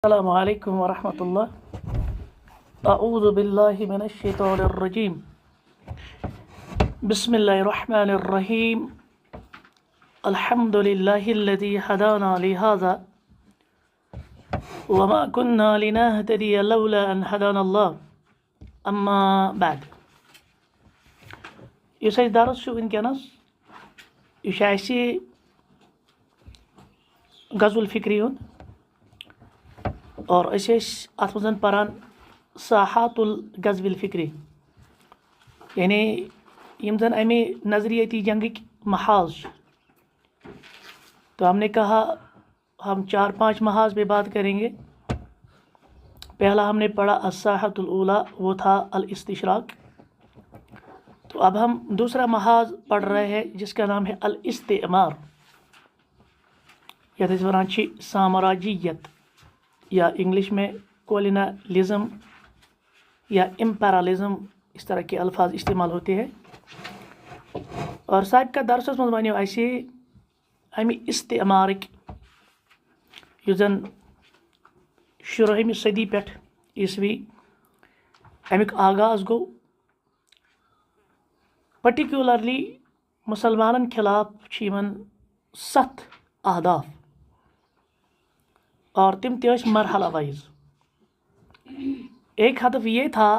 السلام علیکم ورحمۃ اللہ۔ اعوذ باللہ من الشیطان الرجیم، بسم اللہ الرحمن الرحیم۔ الحمد للہ الذی ہدانا لہذا وما كنا لنهتدی لولا ان ہدانا اللہ، اما بعد۔ یس اَسہِ درس چھُ وٕنکٮ۪نس، یہِ چھُ اَسہِ غزو الفکری ہُنٛد، اور أسۍ ٲسۍ اَتھ منٛز پران ساحات الغزو الفکری، یعنی یِم زن اَمے نظریاتی جنگٕکۍ محاذ چھِ۔ تو ہم نے کہا ہم 4-5 محاذ پہ بات کریں گے۔ پہلا ہم نے پڑھا الساحۃ الاولیٰ، وہ تھا الاستشراق۔ تو اب ہم دوسرا محاذ پڑھ رہے ہیں جس کا نام ہے الاستعمار، یتھ أسۍ وَنان چھِ سامراجیت، یا انگلش میں کولونیلزم یا امپیرلزم، اس طرح کے الفاظ استعمال ہوتے ہیں۔ اور سابقہ درسس منٛز وَنیو اَسہِ اَمہِ استعمارٕکۍ یُس زن 16ہمہِ صدی پٮ۪ٹھ عیسوی اَمیُک آغاز گوٚو، پٔٹِکیوٗلرلی مُسلمانن خلاف چھِ یِمن 7 اہداف، اور تم تہِ ٲسۍ مرحلہ وائز۔ ایک ہدف یہ تھا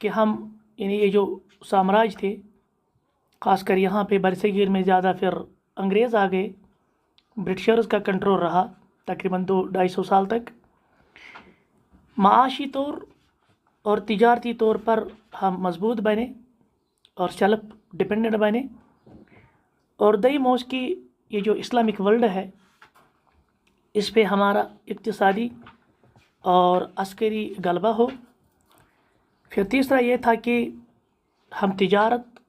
کہ ہم، یعنی یہ جو سامراج تھے، خاص کر یہاں پہ برصغیر میں زیادہ پھر انگریز آ گئے، برٹشرز کا کنٹرول رہا تقریباً 200-250 سال تک۔ معاشی طور اور تجارتی طور پر ہم مضبوط بنے اور سیلف ڈپینڈنٹ بنے، اور دویم اس کی یہ جو اسلامک ورلڈ ہے، اس پہ ہمارا اقتصادی اور عسکری غلبہ ہو۔ پھر تیسرا یہ تھا کہ ہم تجارت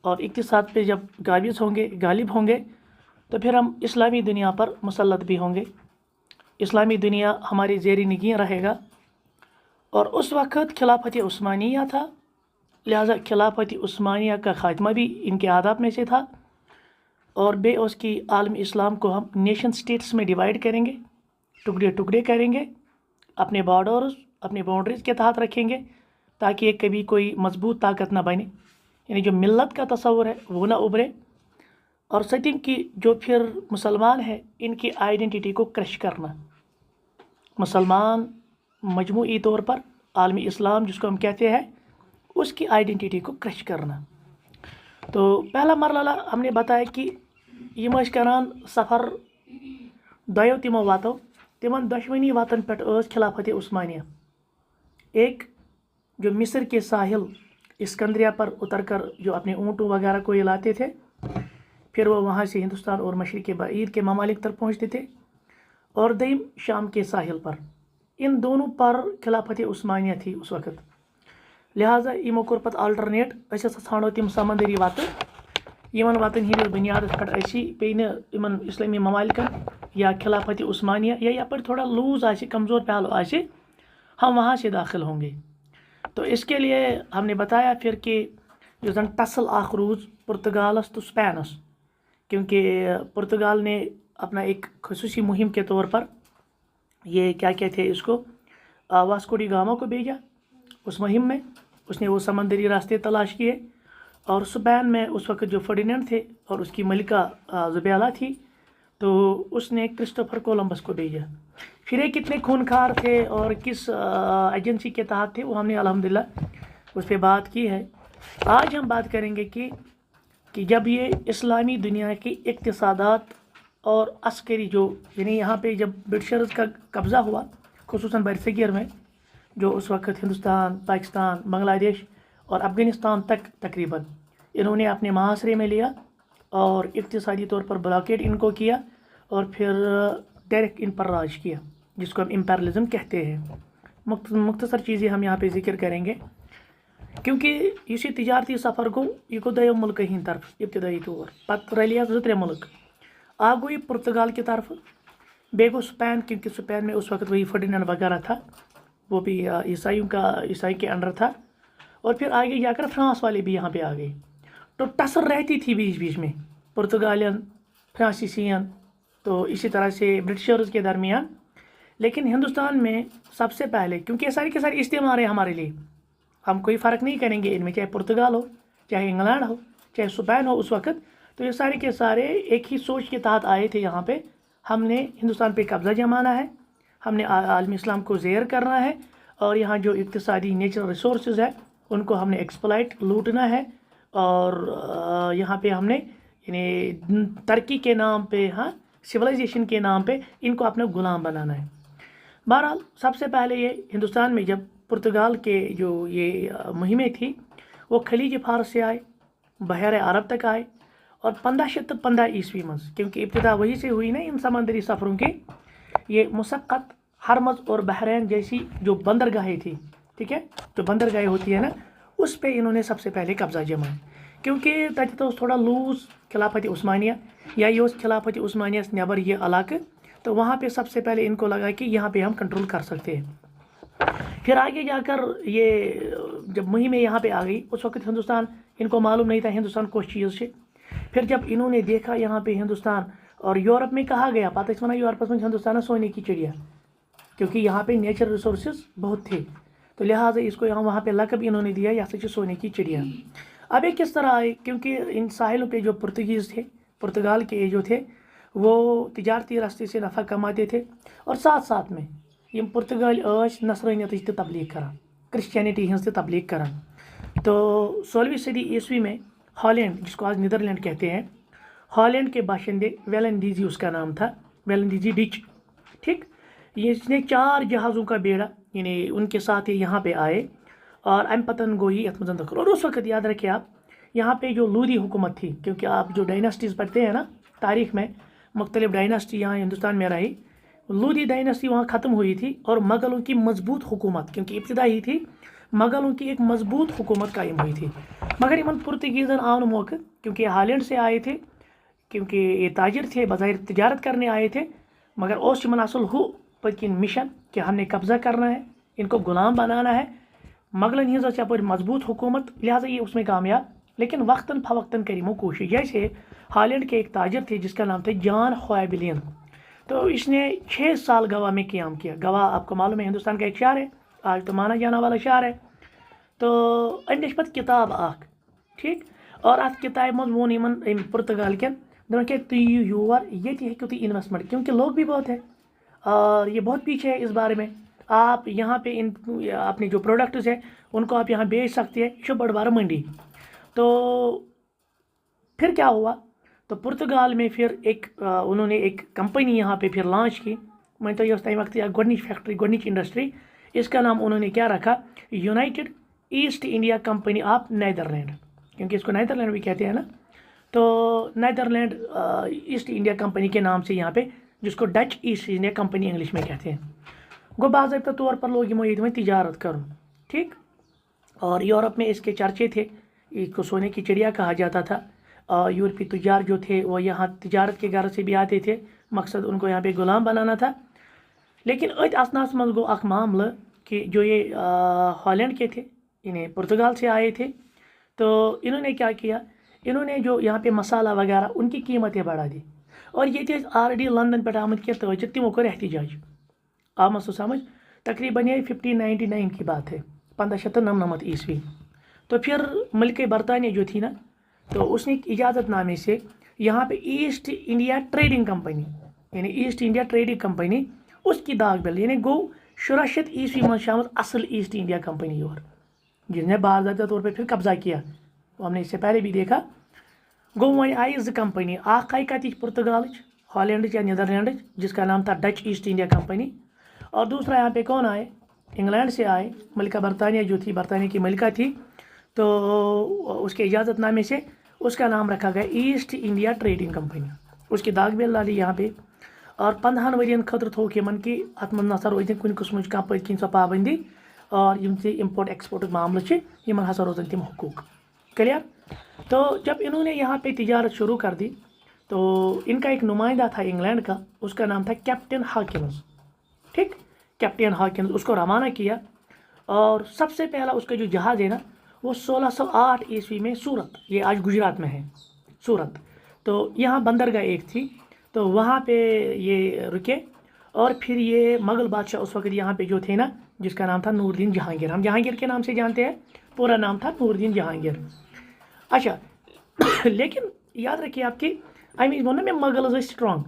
اور اقتصاد پہ جب غالب ہوں گے تو پھر ہم اسلامی دنیا پر مسلط بھی ہوں گے، اسلامی دنیا ہماری زیر نگین رہے گا۔ اور اس وقت خلافت عثمانیہ تھا، لہٰذا خلافت عثمانیہ کا خاتمہ بھی ان کے آداب میں سے تھا، اور بے اس کی عالم اسلام کو ہم نیشن سٹیٹس میں ڈیوائیڈ کریں گے، ٹکڑے کریں گے، اپنے باؤنڈریز کے تحت رکھیں گے، تاکہ یہ کبھی کوئی مضبوط طاقت نہ بنے، یعنی جو ملت کا تصور ہے وہ نہ ابھرے۔ اور ستیم کی جو پھر مسلمان ہیں، ان کی آئیڈینٹی کو کرش کرنا، مسلمان مجموعی طور پر عالمی اسلام جس کو ہم کہتے ہیں، اس کی آئیڈینٹی کو کرش کرنا۔ تو پہلا مرحلہ ہم نے بتایا کہ یم ٲسۍ کران سفر دۄیو تِمو وتو، تمن دۄشوٕنی وتن پٮ۪ٹھ ٲس خلافت عثمانیہ۔ ایک جو مصر کے ساحل اسکندریہ پر اتر کر جو اپنے اونٹوں وغیرہ کو یہ لاتے تھے، پھر وہ وہاں سے ہندوستان اور مشرق بعید کے ممالک تک پہنچتے تھے، اور دویم شام کے ساحل پر۔ ان دونوں پر خلافت عثمانیہ تھی اس وقت، لہٰذا یمو کوٚر پتہٕ آلٹرنیٹ، أسۍ ہسا ژھانڈو تِم سمندری وتہٕ یمن وتن ہندس بنیادس پٮ۪ٹھ أسی پیٚیہِ نہٕ یمن اسلامی ممالکن یا خلافت عثمانیہ یا یپٲرۍ تھوڑا لوز آسہِ، کمزور پہلو آسہِ، ہم وہاں سے داخل ہوں گے۔ تو اس کے لیے ہم نے بتایا پھر کہ جو زن ٹسل اخ روز پرتگالس تو اسپینس، کیونکہ پرتگال نے اپنا ایک خصوصی مہم کے طور پر یہ کیا کہتے ہیں اس کو، واسکو ڈی گاما کو بھیجا اس مہم میں۔ اس نے وہ سمندری راستے تلاش کیے، اور اسپین میں اس وقت جو فرڈینینڈ تھے اور اس کی ملکہ زبیلا تھی، تو اس نے کرسٹوفر کولمبس کو بھیجا۔ پھر یہ کتنے خونخوار تھے اور کس ایجنسی کے تحت تھے، وہ ہم نے الحمدللہ اس پہ بات کی ہے۔ آج ہم بات کریں گے کہ جب یہ اسلامی دنیا کی اقتصادات اور عسکری جو، یعنی یہاں پہ جب برٹشرز کا قبضہ ہوا، خصوصاً برصغیر میں، جو اس وقت ہندوستان، پاکستان، بنگلہ دیش اور افغانستان تک تقریباً انہوں نے اپنے محاصرے میں لیا، اور اقتصادی طور پر بلاکیڈ ان کو کیا، اور پھر ڈائریکٹ ان پر راج کیا، جس کو ہم امپیرلزم کہتے ہیں۔ مختصر چیزیں ہم یہاں پہ ذکر کریں گے، کیونکہ یہ تجارتی سفر گو، یہ گو دو ملک ہند طرف ابتدائی طور، پتہ رلے 2-3 ملک، اکھ گو یہ پرتگال کی طرف، بیٚیہِ گو اسپین، کیونکہ اسپین میں اس وقت وہی فرڈینینڈ وغیرہ تھا، وہ بھی عیسائی کے انڈر تھا، اور پھر آگے جا کر فرانس والے بھی یہاں پہ آ گئے۔ تو ٹسل رہتی تھی بیچ بیچ میں پرتگالین، فرانسیسین، تو اسی طرح سے برٹشرز کے درمیان۔ لیکن ہندوستان میں سب سے پہلے، کیونکہ یہ ساری کے ساری استعمار ہے ہمارے لیے، ہم کوئی فرق نہیں کریں گے ان میں، چاہے پرتگال ہو، چاہے انگلینڈ ہو، چاہے اسپین ہو اس وقت، تو یہ سارے کے سارے ایک ہی سوچ کے تحت آئے تھے یہاں پہ، ہم نے ہندوستان پہ قبضہ جمانا ہے، ہم نے عالم اسلام کو زیر کرنا ہے، اور یہاں جو اقتصادی نیچرل ریسورسز ہے ان کو ہم نے ایکسپلائٹ لوٹنا ہے، اور یہاں پہ ہم نے یعنی ترقی کے نام پہ، ہاں سولائزیشن کے نام پہ ان کو اپنا غلام بنانا ہے۔ بہرحال سب سے پہلے یہ ہندوستان میں جب پرتگال کے جو یہ مہمیں تھی وہ خلیج فارس سے آئے، بحیرہ عرب تک آئے، اور 1515 عیسوی میں، کیونکہ ابتدا وہی سے ہوئی نا ان سمندری سفروں کے، یہ مسقط، ہرمز اور بحرین جیسی جو بندرگاہیں تھی، ٹھیک ہے، جو بندرگاہیں ہوتی ہے نا، اس پہ انہوں نے سب سے پہلے قبضہ جمایا، کیونکہ تک تو تھوڑا لوز خلافت عثمانیہ یا یہ خلافت عثمانیہ نیبر یہ علاقہ، تو وہاں پہ سب سے پہلے ان کو لگا کہ یہاں پہ ہم کنٹرول کر سکتے ہیں۔ پھر آگے جا کر یہ جب مہم یہاں پہ آ گئی، اس وقت ہندوستان، ان کو معلوم نہیں تھا ہندوستان کس چیز سے، پھر جب انہوں نے دیکھا یہاں پہ ہندوستان، اور یورپ میں کہا گیا پتہ ونان یورپس میں ہندوستان سونے کی چڑیا، کیونکہ یہاں پہ نیچرل ریسورسز بہت تھے، تو لہٰذا اس کو یہاں وہاں پہ لقب انہوں نے دیا یہ سا سونے کی چڑیا۔ اب یہ کس طرح آئے، کیونکہ ان ساحلوں پہ جو پرتگیز تھے، پرتگال کے جو تھے، وہ تجارتی راستے سے نفع کماتے تھے، اور ساتھ ساتھ میں یہ پرتگال نصرانیت تہ تبلیغ کران، کرسچینٹی ہز تہ تبلیغ کران۔ تو 16ویں صدی عیسوی میں ہالینڈ، جس کو آج نیدرلینڈ کہتے ہیں، ہالینڈ کے باشندے ویلنڈیزی اس کا نام تھا، ویلنڈیزی ڈچ، ٹھیک، اس نے 4 جہازوں کا بیڑا یعنی ان کے ساتھ یہاں پہ آئے، اور ام پتن گوئی ات مزن دخل، اور اس وقت یاد رکھیں آپ، یہاں پہ جو لودھی حکومت تھی، کیونکہ آپ جو ڈائناسٹیز پڑھتے ہیں نا تاریخ میں، مختلف ڈائناسٹی یہاں ہندوستان میں رہی، لودھی ڈائناسٹی وہاں ختم ہوئی تھی، اور مغلوں کی مضبوط حکومت، کیونکہ ابتدائی تھی، مغلوں کی ایک مضبوط حکومت قائم ہوئی تھی، مگر ان پرتگیزن آو نہ موقع، کیونکہ یہ ہالینڈ سے آئے تھے، کیونکہ یہ تاجر تھے، بظاہر تجارت کرنے آئے تھے، مگر اس اصل ہو پتکن مشن کہ ہم نے قبضہ کرنا ہے، ان کو غلام بنانا ہے، مغلن ہز یپ مضبوط حکومت، لہٰذا یہ اس میں کامیاب، لیکن وقتاً فوقتاً کریمو کوشش، جیسے ہالینڈ کے ایک تاجر تھے جس کا نام تھا جان ہوائبلین، تو اس نے 6 سال گوا میں قیام کیا۔ گوا آپ کو معلوم ہے ہندوستان کا ایک شہر ہے، آج تو مانا جانا والا شہر ہے، تو امن پتہ کتاب اخ، ٹھیک، اور ات کتاب مز وون ان پرتگال کن دن کہ تھی یور یہ ہیکو تھی انویسٹمنٹ، کیونکہ لوگ بھی بہت ہیں اور یہ بہت پیچھے ہے اس بارے میں، آپ یہاں پہ ان اپنے جو پروڈکٹس ہیں ان کو آپ یہاں بیچ سکتے ہیں، یہ بڑ بار منڈی۔ تو پھر کیا ہوا، تو پرتگال میں پھر ایک انہوں نے ایک کمپنی یہاں پہ پھر لانچ کی، میں تو یہ تمہیں وقت گۄڈنِچ فیکٹری، گۄڈنِچ انڈسٹری، اس کا نام انہوں نے کیا رکھا، United East India company of Netherland, کیونکہ اس کو نیدرلینڈ بھی کہتے ہیں نا، تو نیدرلینڈ ایسٹ انڈیا کمپنی کے نام سے یہاں پہ، جس کو Dutch East India company English میں کہتے ہیں، گو باضابطہ طور پر لوگ یہ میں تجارت کروں، ٹھیک، اور یورپ میں اس کے چرچے تھے، اس کو سونے کی چڑیا کہا جاتا تھا، اور یورپی تجار جو تھے وہ یہاں تجارت کے غرض سے بھی آتے تھے، مقصد ان کو یہاں پہ غلام بنانا تھا، لیکن ات اسناس مز گو اخ معاملہ کہ جو یہ ہالینڈ کے تھے، انہیں پرتگال سے آئے تھے، تو انہوں نے کیا کیا، انہوں نے جو یہاں پہ مسالہ وغیرہ ان کی قیمتیں بڑھا دی، اور یہ تھے آلریڈی لندن پہ آمت کیا تاجر، تمو کر احتجاج، آو مسو سمجھ، تقریباً یہ 1599 کی بات ہے، 1599 عیسوی، تو پھر ملک برطانیہ جو تھی نا، تو اس نے اجازت نامے سے یہاں پہ ایسٹ انڈیا ٹریڈنگ کمپنی، یعنی ایسٹ انڈیا ٹریڈنگ کمپنی، اس کی داغ بل، یعنی گو 1600 عیسوی میں شامل اصل ایسٹ انڈیا کمپنی یور، جس نے باضابطہ طور پہ پھر قبضہ کیا، وہ ہم نے اس سے پہلے بھی دیکھا، گو وہیں آئی 2 کمپنی، اخ آئی کتچ پرتگالچ، ہالینڈ یا نیدرلینڈ، جس کا نام تھا ڈچ ایسٹ انڈیا کمپنی، اور دوسرا یہاں پہ کون آئے، انگلینڈ سے آئے، ملکہ برطانیہ جو تھی، برطانیہ کی ملکہ تھی، تو اس کے اجازت نامے سے اس کا نام رکھا گیا ایسٹ انڈیا ٹریڈنگ کمپنی، اس کی داغ بیل ڈالی یہاں پہ، اور 15 ورین خطر تھوک یمن کہ ات من نسا روز کن قسم کھانا پتکن سو پابندی، اور یم سے امپورٹ ایکسپورٹ معاملہ یمن ہسا روزن تم حقوق کلیئر۔ تو جب انہوں نے یہاں پہ تجارت شروع کر دی، تو ان کا ایک نمائندہ تھا انگلینڈ کا، اس کا نام تھا کیپٹن ہاکنز، ٹھیک، کیپٹن ہاکنز، اس کو روانہ کیا، اور سب سے پہلا اس کا جو جہاز ہے نا، وہ 1608 عیسوی میں سورت، یہ آج گجرات میں ہے سورت، تو یہاں بندرگاہ ایک تھی، تو وہاں پہ یہ رکے، اور پھر یہ مغل بادشاہ اس وقت یہاں پہ جو تھے نا، جس کا نام تھا نور الدین جہانگیر، ہم جہانگیر کے نام سے جانتے ہیں، پورا نام تھا نور الدین جہانگیر. اچھا لیکن یاد رکھیے آپ کی نا میں مغلز اسٹرانگ،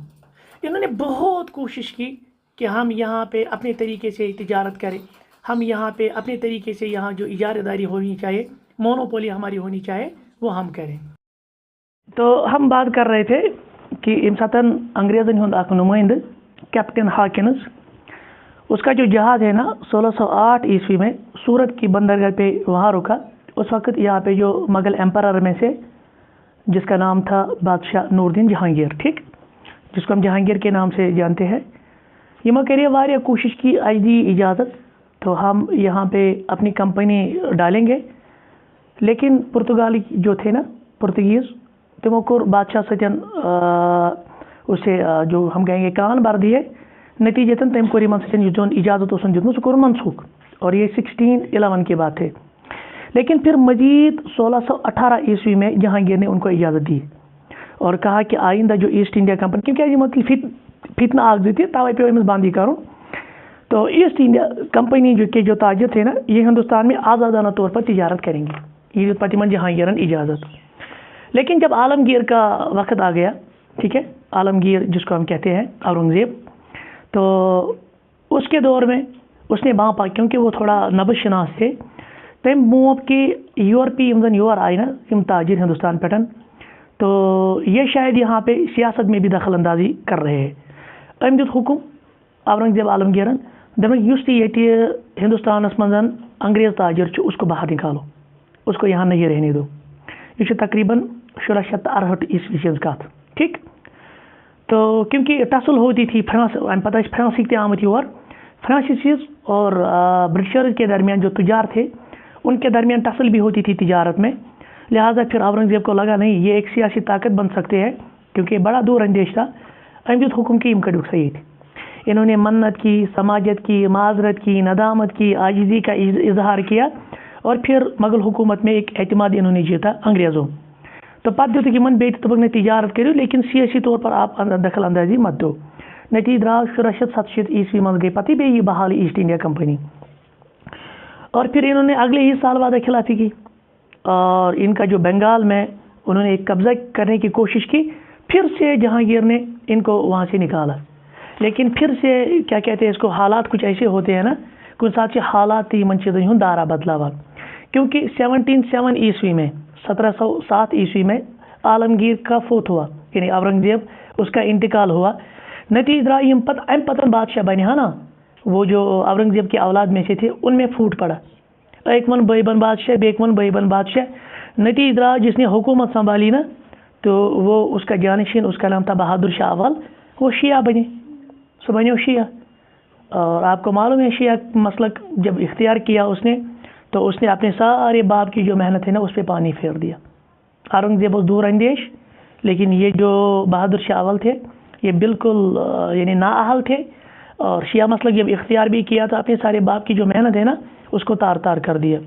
انہوں نے بہت کوشش کی کہ ہم یہاں پہ اپنے طریقے سے تجارت کریں، ہم یہاں پہ اپنے طریقے سے یہاں جو اجارہ داری ہونی چاہیے، مونوپولی ہماری ہونی چاہے، وہ ہم کریں. تو ہم بات کر رہے تھے کہ یم ساتن انگریزن ہند اخ نمائندہ کیپٹن ہاکنز، اس کا جو جہاز ہے نا 1608 عیسوی میں سورت کی بندرگاہ پہ وہاں رکا. اس وقت یہاں پہ جو مغل امپرر میں سے جس کا نام تھا بادشاہ نور الدین جہانگیر، ٹھیک، جس کو ہم جہانگیر کے نام سے جانتے ہیں، یہ کریے واریاہ کوشش کی، اج دی اجازت تو ہم یہاں پہ اپنی کمپنی ڈالیں گے. لیکن پرتگالی جو تھے نا پرتگیز، تمو کور بادشاہ ستن اسے جو ہم کہیں گے کان بر دیے، نتیجتاً تم کور یمن ستن جو اجازت اوسن دیتمت سہ کور منسوخ، اور یہ 1611 کی بات ہے. لیکن پھر مزید 1618 عیسوی میں جہانگیر نے ان کو اجازت دی اور کہا کہ آئندہ جو ایسٹ انڈیا کمپنی، کیونکہ یہ فتنہ آگ دیتی توے پیو امس بند یہ کرن، تو ایسٹ انڈیا کمپنی جو تاجر تھے نا، یہ ہندوستان میں آزادانہ طور پر تجارت کریں گے، یہ دیت پتہ جہانگیرن اجازت. لیکن جب عالمگیر کا وقت آ گیا، ٹھیک ہے، عالمگیر جس کو ہم کہتے ہیں اورنگزیب، تو اس کے دور میں اس نے باپا، کیونکہ وہ تھوڑا نبز شناس تھے، تم موپ کہ یورپی زن یور آئی نا یم تاجر ہندوستان پہ، تو یہ شاید یہاں پہ سیاست میں بھی دخل اندازی کر رہے ہیں. ام دیت حکم اورنگزیب عالمگیرن، دپن یس تہ یہ ہندوستانس مز انگریز تاجر اس کو باہر نکالو، اس کو یہاں نہیں رہنے دو. یہ تقریباً 1668 عیسوی ہز کت، ٹھیک. تو کیونکہ ٹسل ہوتی تھی فرانس، ام پتہ فرانسک تہ آمت یور، فرانسیسیز اور برٹشرز کے درمیان جو تجار تھے ان کے درمیان ٹسل بھی ہوتی تھی تجارت میں. لہٰذا پھر اورنگزیب کو لگا نہیں یہ ایک سیاسی طاقت بن سکتے ہیں، کیونکہ یہ بڑا دور اندیش تھا. ام دیت حکم کی یم کڑک سعید، انہوں نے منت کی، سماجت کی، معذرت کی، ندامت کی، عاجزی کا اظہار کیا، اور پھر مغل حکومت میں ایک اعتماد انہوں نے جیتا انگریزوں. تو پتہ دیت کہ من بیت تبک نے تجارت کرو، لیکن سیاسی طور پر آپ دخل اندازی مت دو. نتیجہ درا 1667 عیسوی من گئی پتہ بیٚیہِ بحال ایسٹ انڈیا کمپنی، اور پھر انہوں نے اگلے ہی سال وعدہ خلافی کی، اور ان کا جو بنگال میں انہوں نے ایک قبضہ کرنے کی کوشش کی. پھر سے جہانگیر نے ان کو وہاں سے نکالا. لیکن پھر سے کیا کہتے ہیں اس کو، حالات کچھ ایسے ہوتے ہیں نا، کچھ ساتھ سے حالات ان چیزوں ہند دارہ بدلاوا. کیونکہ 1707 عیسوی میں 1707 عیسوی میں عالمگیر کا فوت ہوا، یعنی اورنگزیب اس کا انتقال ہوا. نتیجہ درا یم پتن بادشاہ بنے نا، وہ جو اورنگزیب کی اولاد میں سے تھے ان میں پھوٹ پڑا، ایک من بھائی بن بادشاہ، بیک من بھائی بن بادشاہ. نتیجہ درا جس نے حکومت سنبھالی نا، تو وہ اس کا جانشین، اس کا نام تھا بہادر شاہ اول، وہ شیعہ بنے، سو بنے شیعہ. اور آپ کو معلوم ہے شیعہ مسلک جب اختیار کیا اس نے، تو اس نے اپنے سارے باپ کی جو محنت ہے نا اس پہ پانی پھیر دیا. اورنگزیب دور اندیش، لیکن یہ جو بہادر شاہ اول تھے یہ بالکل یعنی نااہل تھے، اور شیعہ مسلک جب اختیار بھی کیا تو اپنے سارے باپ کی جو محنت ہے نا اس کو تار تار کر دیا.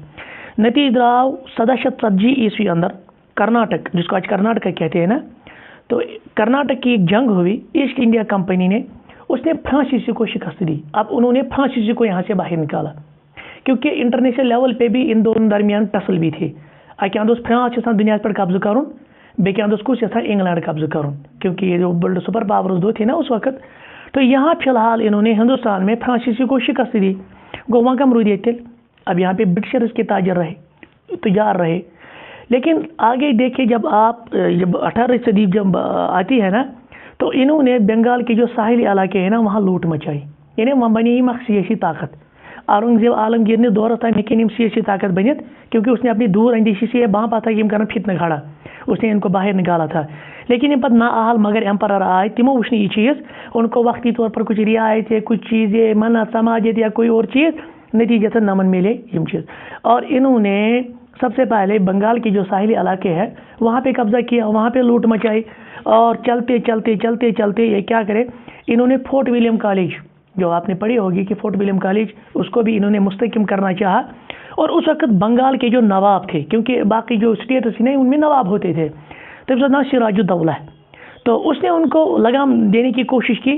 نتیجہ درا 1740 عیسوی اندر کرناٹک، جس کو آج کرناٹک کہتے ہیں نا، تو کرناٹک کی ایک جنگ ہوئی. ایسٹ انڈیا کمپنی نے، اس نے فرانسیسی کو شکست دی. اب انہوں نے فرانسیسی کو یہاں سے باہر نکالا، کیونکہ انٹرنیشنل لیول پہ بھی ان دونوں درمیان ٹسل بھی تھی. اکہ اند فرانس یژھان دنیا پر قبضہ کرن، بیٚکہِ اند کس یژھان انگلینڈ قبضہ کرن، کیونکہ یہ جو ورلڈ سپر پاورز دو تھے نا اس وقت. تو یہاں فی الحال انہوں نے ہندوستان میں فرانسیسی کو شکست دی. گو وہاں کم روی تیل، اب یہاں پہ برٹشرز کے تاجر رہے، تجار رہے. لیکن آگے دیکھیں جب 18ویں صدی جب آتی ہے نا، تو انہوں نے بنگال کے جو ساحلی علاقے ہیں نا وہاں لوٹ مچائی، یعنی وہاں بنی یم سیاسی طاقت. اورنگزیب عالمگیر نے دورس تام ہیکن سیاسی طاقت بنت، کیونکہ اس نے اپنی دور اندیشی سے باپا تھا کہ کرنا فتنہ کھڑا، اس نے ان کو باہر نکالا تھا. لیکن یہ پتہ نااہل مگر امپرر آئے، تمو وچ یہ چیز، ان کو وقتی طور پر کچھ رعایتیں، کچھ چیزیں، منت، سماجت یا کوئی اور چیز، نتیجتاً نمن ملے یم چیز. اور انہوں نے سب سے پہلے بنگال کے جو ساحلی علاقے ہیں وہاں پہ قبضہ کیا، وہاں پہ لوٹ مچائی. اور چلتے چلتے چلتے چلتے یہ کیا کرے، انہوں نے فورٹ ولیم کالج، جو آپ نے پڑھی ہوگی کہ فورٹ ولیم کالج، اس کو بھی انہوں نے مستحکم کرنا چاہا. اور اس وقت بنگال کے جو نواب تھے، کیونکہ باقی جو اسٹیٹس ہیں ان میں نواب ہوتے تھے، تو اس کا نام سراج الدولہ ہے، تو اس نے ان کو لگام دینے کی کوشش کی.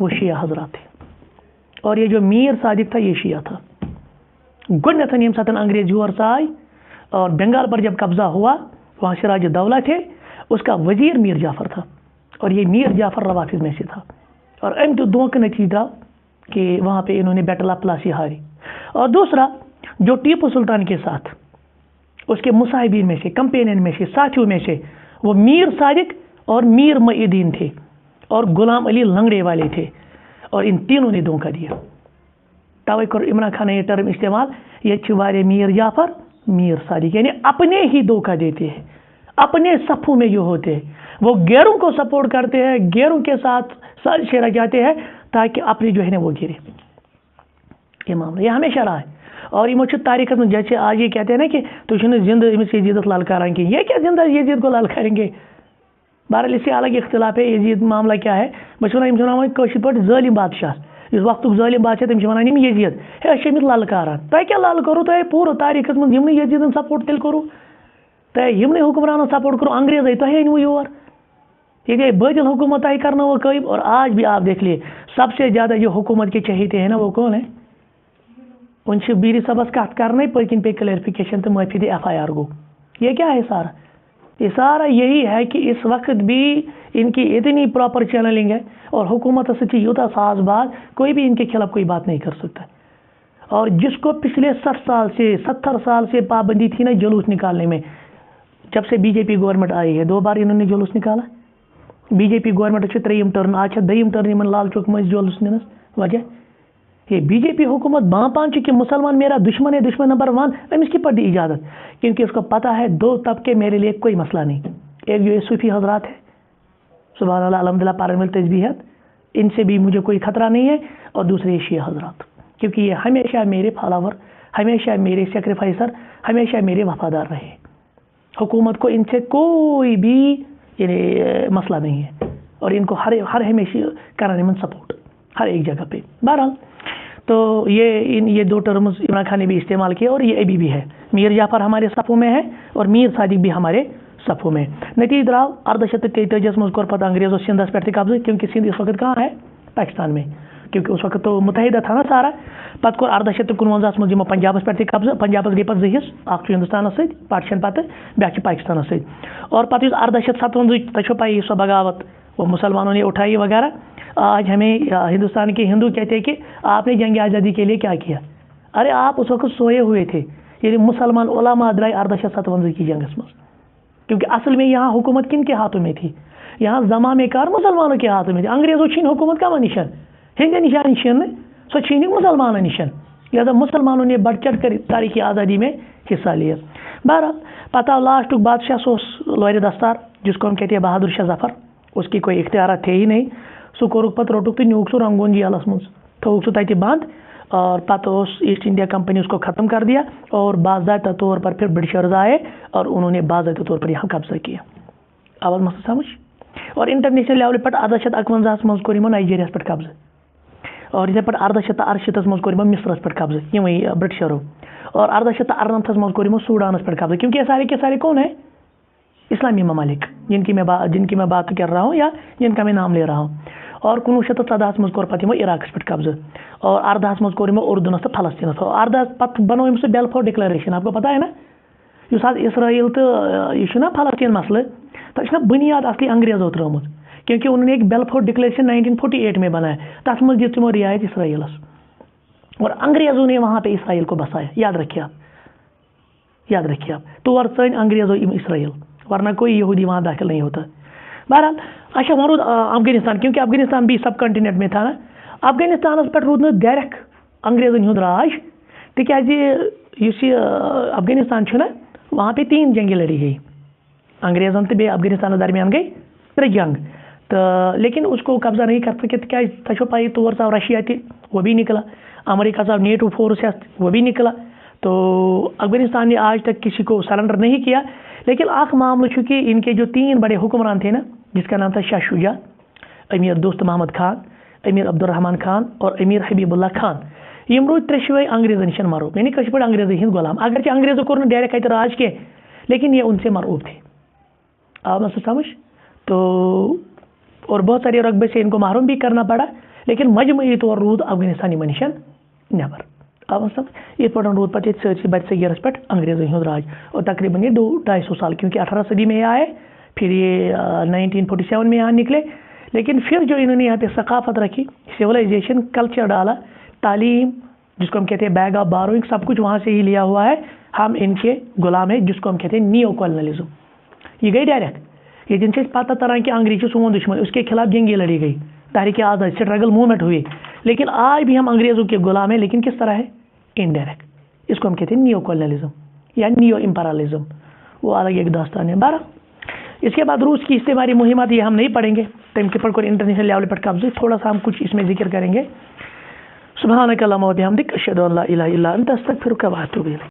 وہ شیعہ حضرات تھے، اور یہ جو میر صادق تھا یہ شیعہ تھا. گۄڈنیتھ یم ساتن انگریز یور آئے اور بنگال پر جب قبضہ ہوا، وہاں سراج الدولہ تھے، اس کا وزیر میر جعفر تھا، اور یہ میر جعفر روافظ میں سے تھا. اور امہ دونوں کا نتیجہ کہ وہاں پہ انہوں نے بیٹل آف پلاسی ہاری. اور دوسرا جو ٹیپو سلطان کے ساتھ اس کے مصاحبین میں سے، کمپینین میں سے، ساتھیوں میں سے وہ میر صادق اور میر معی الدین تھے اور غلام علی لنگڑے والے تھے، اور ان تینوں نے دھوکہ دیا. توے کر عمران خان نے یہ ٹرم استعمال، یہ میر جعفر میر صادق، یعنی اپنے ہی دھوکہ دیتے ہیں، اپنے صفوں میں جو ہوتے ہیں وہ غیروں کو سپورٹ کرتے ہیں، غیروں کے ساتھ سازشیں رچاتے ہیں تاکہ اپنے جو ہے نا وہ گرے. یہ معاملہ یہ ہمیشہ رہا ہے. اور یہ تاریخ میں جیسے آج یہ کہتے ہیں نا کہ تو زندہ امس یزیدت للکاریں گے، یہ کیا زندہ یزید کو للکاریں گے؟ بہرحال اس سے الگ اختلاف ہے. یزید معاملہ کیا ہے؟ بہت پہ ظالم بادشاہ، اس وقت ظالم بادشاہ تم ونان یزید ہے للکاران. تہ کیا لل کرو تہ پورا تاریخ من یمن یزیدن سپورٹ تیل کرو، تہ یمن حکمرانوں سپورٹ کرو، انگریز تہ انو یور، یہ گئی بادل حکومت آئی کرنا وہ قائم. اور آج بھی آپ دیکھ لیے سب سے زیادہ جو حکومت کے چہیتے ہیں نا وہ کون ہے؟ ان سے بیری صبس کت کرنے پکن پہ کلیریفیکیشن تو معافی دے ایف آئی آر گو. یہ کیا ہے سارا؟ یہ سارا یہی ہے کہ اس وقت بھی ان کی اتنی پراپر چینلنگ ہے اور حکومت سے یوتا ساز باز کوئی بھی ان کے خلاف کوئی بات نہیں کر سکتا. اور جس کو پچھلے 60 سال سے 70 سال سے پابندی تھی نا جلوس نکالنے میں، جب سے بی جے پی گورنمنٹ آئی ہے 2 بار انہوں نے جلوس نکالا. B J P government تریم turn آج دم ٹرن ان لال چوک مز جلوس نس وجہ یہ بی جے پی حکومت بانپان کہ مسلمان میرا دشمن ہے، دشمن نمبر 1، امس کی پڑی اجازت، کیونکہ اس کو پتہ ہے 2 طبقے میرے لیے کوئی مسئلہ نہیں. ایک جو یہ صوفی حضرات ہے، سبحان اللہ الحمدللہ پارن مل تسبیحات، ان سے بھی مجھے کوئی خطرہ نہیں ہے. اور دوسرے شیعہ حضرات، کیونکہ یہ ہمیشہ میرے فالوور، ہمیشہ میرے سیکریفائسر، ہمیشہ میرے وفادار رہے. حکومت کو ان سے کوئی بھی یعنی مسئلہ نہیں ہے، اور ان کو ہر ہمیشہ کرانے من سپورٹ ہر ایک جگہ پہ. بہرحال تو یہ 2 ٹرمز عمران خان نے بھی استعمال کیے، اور یہ ابھی بھی ہے. میر جعفر ہمارے صفوں میں ہے اور میر صادق بھی ہمارے صفوں میں. نتیجہ درآو 1833 مز کور پتہ انگریزوں سندھس پہ قبضہ، کیونکہ سندھ اس وقت کہاں ہے؟ پاکستان میں، کیونکہ اس وقت تو متحدہ تھا نا سارا. پتہ کور 1849 مز یمو پنجابس پہ قبضہ، پنجابس گئی پتہ 2 حصہ، اکھ ہندوستانس ست پارٹیشن پتہ، بیاکھ پاکستانس ست. اور پتہ 1857 تجھو پائی سو بغاوت وہ مسلمانوں نے اٹھائی وغیرہ. آج ہمیں ہندوستان کے ہندو کہتے ہیں کہ آپ نے جنگ آزادی کے لیے کیا کیا؟ ارے آپ اس وقت سوئے ہوئے تھے. یعنی مسلمان علماء درائے 1857 کی جنگس مز، کیونکہ اصل میں یہاں حکومت کن کے ہاتھوں میں تھی؟ یہاں زمام کار مسلمانوں کے ہاتھوں میں تھی. انگریزوں چھین حکومت کما نشان ہندے نشان چھین سو چھین مسلمانوں نشان، لہذا مسلمانوں نے بڑھ چڑھ کر تاریخی آزادی میں حصہ لیا. بہرحال پتہ لاسٹک بادشاہ سوس لورِ دستار، جس کو ہم کہتے ہیں بہادر شاہ ظفر، اس کی کوئی اختیارات تھے ہی نہیں. سو کورک پتہ روٹک تو نیوک سو رنگون جیلس مز، تھوک سو تتہ بند، اور پتہ اس ایسٹ انڈیا کمپنی اس کو ختم کر دیا، اور باضابطہ طور پر پھر برٹشرز آئے اور انہوں نے باضابطہ طور پر یہاں قبضہ کیا. آواز مسئلہ سمجھ؟ اور انٹرنیشنل لیول پہ 1851 مز کور نائجیریا پہ قبضہ، اور اتھے پہ 1868 مز کور مصرس پہ قبضہ یمے برٹشروں، اور 1898 مز کور سوڈانس پہ قبضہ. کیونکہ یہ سارے کے سارے کون ہیں؟ اسلامی ممالک جن کی میں بات کر رہا ہوں یا جن کا میں نام لے رہا ہوں. اور 1914 مز کور پتہ عراقس پہ قبضہ، اور 18 مز کور اردنس تو فلسطینس. اور 18 پتہ بنو سہ بیلفور ڈکلیریشن، آپ کو پتہ ہے نا اس اسرائیل تو یہ نا فلسطین مسئلہ تک بنیاد اصلی انگریزوں ترمت، کیونکہ انہوں نے ایک بیلفور ڈکلیریشن 1948 میں بنایا، تک مز دت تمو رعایت اسرائیلس، اور انگریزوں نے وہاں پہ اسرائیل کو بسایا. یاد رکھیے آپ تور ثن انگریزوں اسرائیل، ورنہ کوئی یہودی وہاں داخل نہیں ہوتا. بہرحال اچھا ورود افغانستان، کیونکہ افغانستان بھی سب کنٹیننٹ میں تھا نا. افغانستانس پہ رود ڈائریکٹ انگریزن ہند راج، تکیازِ یہ افغانستان نا وہاں پہ 3 جنگیں لڑی گئی، انگریزن تو افغانستان درمیان گئی 3 جنگ، تو لیکن اس کو قبضہ نہیں کر سکے. تجھو پائی طور سے رشیا تھی وہ بھی نکلا، امریکہ سے نیٹو فورس وہ بھی نکلا. تو افغانستان نے آج تک کسی کو سرنڈر نہیں کیا. لیکن آخ معاملہ چونکہ ان کے جو 3 بڑے حکمران تھے نا، جس کا نام تھا شاہ شجاع، امیر دوست محمد خان، امیر عبدالرحمان خان اور امیر حبیب اللہ خان، یم روز 3 انگریزن نشن مرعوب، یعنی کش پہ انگریز ہند غلام. اگرچہ انگریزوں کو ڈائریکٹ اتر راج کے، لیکن یہ ان سے مرعوب تھے. آپ مسئلہ سمجھ؟ تو اور بہت سارے رقبے سے ان کو محروم بھی کرنا پڑا، لیکن مجموعی طور رود افغانستان یمن نشن نیبر آو سمجھ یہ پہ رود پتہ سرسی بد صغیرس پہ انگریزن ہند راج اور تقریباً یہ 200-250 سال کیونکہ 18 صدی میں یہ آئے پھر یہ 1947 میں یہاں نکلے لیکن پھر جو انہوں نے یہاں پہ ثقافت رکھی سویلائزیشن کلچر ڈالا تعلیم جس کو ہم کہتے ہیں بیگ آف باروئنگ سب کچھ وہاں سے ہی لیا ہوا ہے ہم ان کے غلام ہیں جس کو ہم کہتے ہیں نیو کولونیلزم یہ گئی ڈائریکٹ یہ جن سے پتہ ترا کہ انگریزی سون دشمن اس کے خلاف جنگیں لڑی گئی تحریک آزادی اسٹرگل موومنٹ ہوئی لیکن آج بھی ہم انگریزوں کے غلام ہیں لیکن کس طرح ہے انڈائریکٹ اس کو ہم کہتے ہیں نیو کولونیلزم یا نیو امپیرلزم وہ الگ ایک داستان ہے 12 اس کے بعد روس کی استعماری مہمات یہ ہم نہیں پڑھیں گے ٹائم کے پر انٹرنیشنل لیول پر قبضے تھوڑا سا ہم کچھ اس میں ذکر کریں گے سبحانک اللہم و بحمدک اشہد ان لا الہ الا انت استغفرک و اتوب الیک